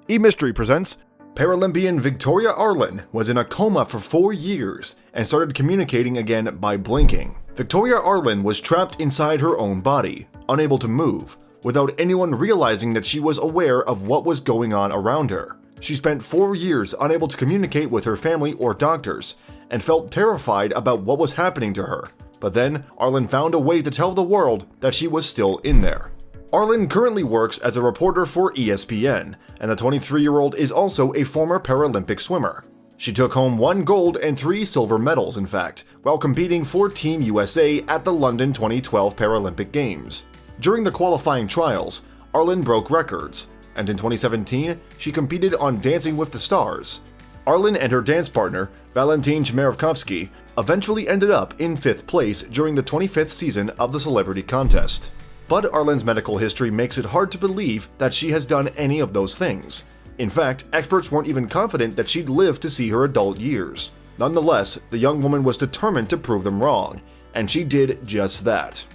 E-Mystery presents Paralympian Victoria Arlen was in a coma for 4 years and started communicating again by blinking. Victoria Arlen was trapped inside her own body, unable to move, without anyone realizing that she was aware of what was going on around her. She spent 4 years unable to communicate with her family or doctors and felt terrified about what was happening to her. But then, Arlen found a way to tell the world that she was still in there. Arlen currently works as a reporter for ESPN, and the 23-year-old is also a former Paralympic swimmer. She took home 1 gold and 3 silver medals, in fact, while competing for Team USA at the London 2012 Paralympic Games. During the qualifying trials, Arlen broke records, and in 2017, she competed on Dancing with the Stars. Arlen and her dance partner, Valentin Chmerkovskiy, eventually ended up in 5th place during the 25th season of the Celebrity Contest. But Arlen's medical history makes it hard to believe that she has done any of those things. In fact, experts weren't even confident that she'd live to see her adult years. Nonetheless, the young woman was determined to prove them wrong, and she did just that.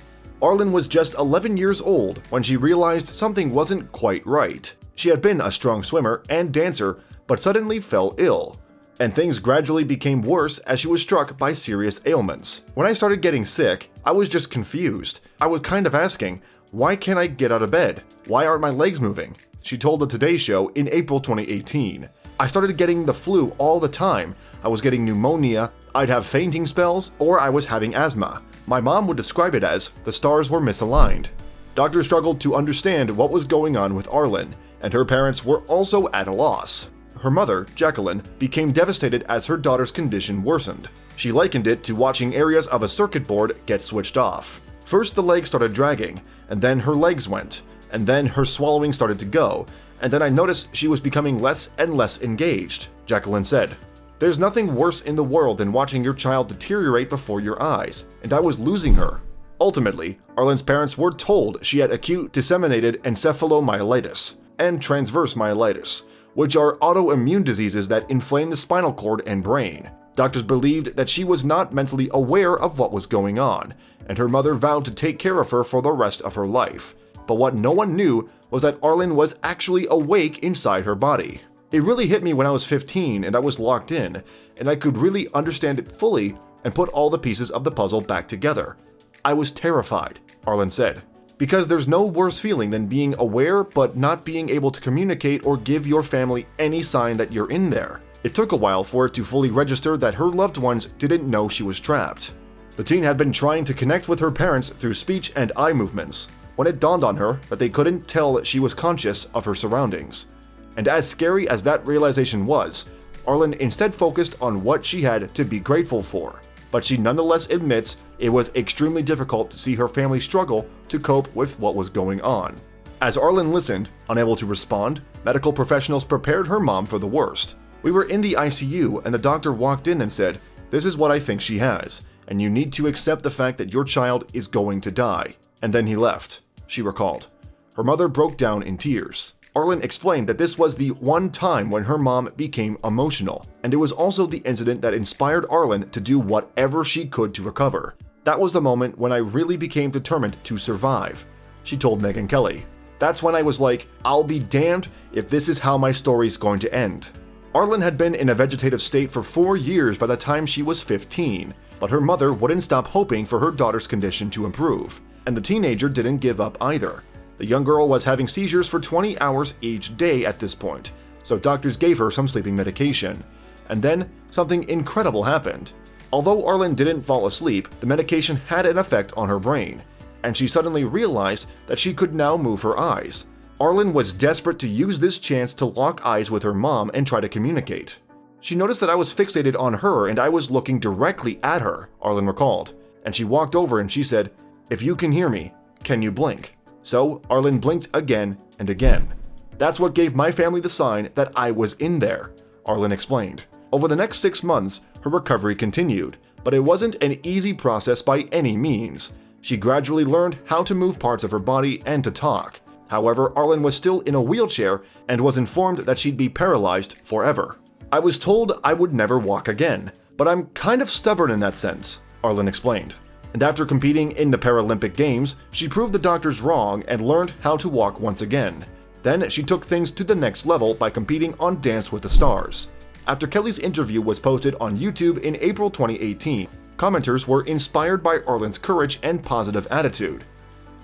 Arlen was just 11 years old when she realized something wasn't quite right. She had been a strong swimmer and dancer, but suddenly fell ill. And things gradually became worse as she was struck by serious ailments. When I started getting sick, I was just confused. I was kind of asking, why can't I get out of bed? Why aren't my legs moving? She told the Today Show in April 2018. I started getting the flu all the time. I was getting pneumonia, I'd have fainting spells, or I was having asthma. My mom would describe it as the stars were misaligned. Doctors struggled to understand what was going on with Arlen, and her parents were also at a loss. Her mother, Jacqueline, became devastated as her daughter's condition worsened. She likened it to watching areas of a circuit board get switched off. First the legs started dragging, and then her legs went, and then her swallowing started to go, and then I noticed she was becoming less and less engaged, Jacqueline said. There's nothing worse in the world than watching your child deteriorate before your eyes, and I was losing her. Ultimately, Arlen's parents were told she had acute disseminated encephalomyelitis and transverse myelitis, which are autoimmune diseases that inflame the spinal cord and brain. Doctors believed that she was not mentally aware of what was going on, and her mother vowed to take care of her for the rest of her life. But what no one knew was that Arlen was actually awake inside her body. It really hit me when I was 15 and I was locked in, and I could really understand it fully and put all the pieces of the puzzle back together. I was terrified, Arlen said. Because there's no worse feeling than being aware but not being able to communicate or give your family any sign that you're in there. It took a while for it to fully register that her loved ones didn't know she was trapped. The teen had been trying to connect with her parents through speech and eye movements, when it dawned on her that they couldn't tell that she was conscious of her surroundings. And as scary as that realization was, Arlen instead focused on what she had to be grateful for. But she nonetheless admits it was extremely difficult to see her family struggle to cope with what was going on. As Arlen listened, unable to respond, medical professionals prepared her mom for the worst. We were in the ICU and the doctor walked in and said, "This is what I think she has, and you need to accept the fact that your child is going to die." And then he left, she recalled. Her mother broke down in tears. Arlen explained that this was the one time when her mom became emotional, and it was also the incident that inspired Arlen to do whatever she could to recover. That was the moment when I really became determined to survive, she told Megyn Kelly. That's when I was like, I'll be damned if this is how my story's going to end. Arlen had been in a vegetative state for 4 years by the time she was 15, but her mother wouldn't stop hoping for her daughter's condition to improve, and the teenager didn't give up either. The young girl was having seizures for 20 hours each day at this point, so doctors gave her some sleeping medication. And then, something incredible happened. Although Arlen didn't fall asleep, the medication had an effect on her brain, and she suddenly realized that she could now move her eyes. Arlen was desperate to use this chance to lock eyes with her mom and try to communicate. She noticed that I was fixated on her and I was looking directly at her, Arlen recalled, and she walked over and she said, "If you can hear me, can you blink?" So Arlen blinked again and again. That's what gave my family the sign that I was in there, Arlen explained. Over the next 6 months, her recovery continued, but it wasn't an easy process by any means. She gradually learned how to move parts of her body and to talk. However, Arlen was still in a wheelchair and was informed that she'd be paralyzed forever. I was told I would never walk again, but I'm kind of stubborn in that sense, Arlen explained. And after competing in the Paralympic Games, she proved the doctors wrong and learned how to walk once again. Then she took things to the next level by competing on Dance with the Stars. After Kelly's interview was posted on YouTube in April 2018, commenters were inspired by Arlen's courage and positive attitude.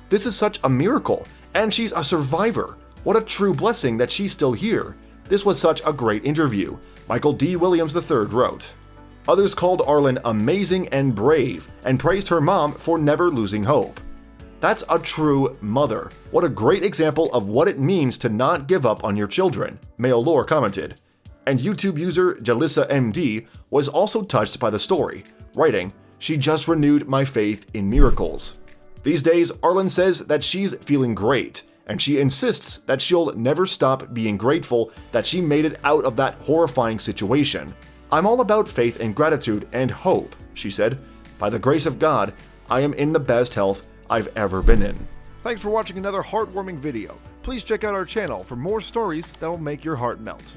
"This is such a miracle, and she's a survivor. What a true blessing that she's still here. This was such a great interview," Michael D. Williams III wrote. Others called Arlen amazing and brave and praised her mom for never losing hope. "That's a true mother. What a great example of what it means to not give up on your children," Male Lore commented. And YouTube user Jalissa MD was also touched by the story, writing, "She just renewed my faith in miracles." These days, Arlen says that she's feeling great, and she insists that she'll never stop being grateful that she made it out of that horrifying situation. "I'm all about faith and gratitude and hope," she said. "By the grace of God, I am in the best health I've ever been in." Thanks for watching another heartwarming video. Please check out our channel for more stories that will make your heart melt.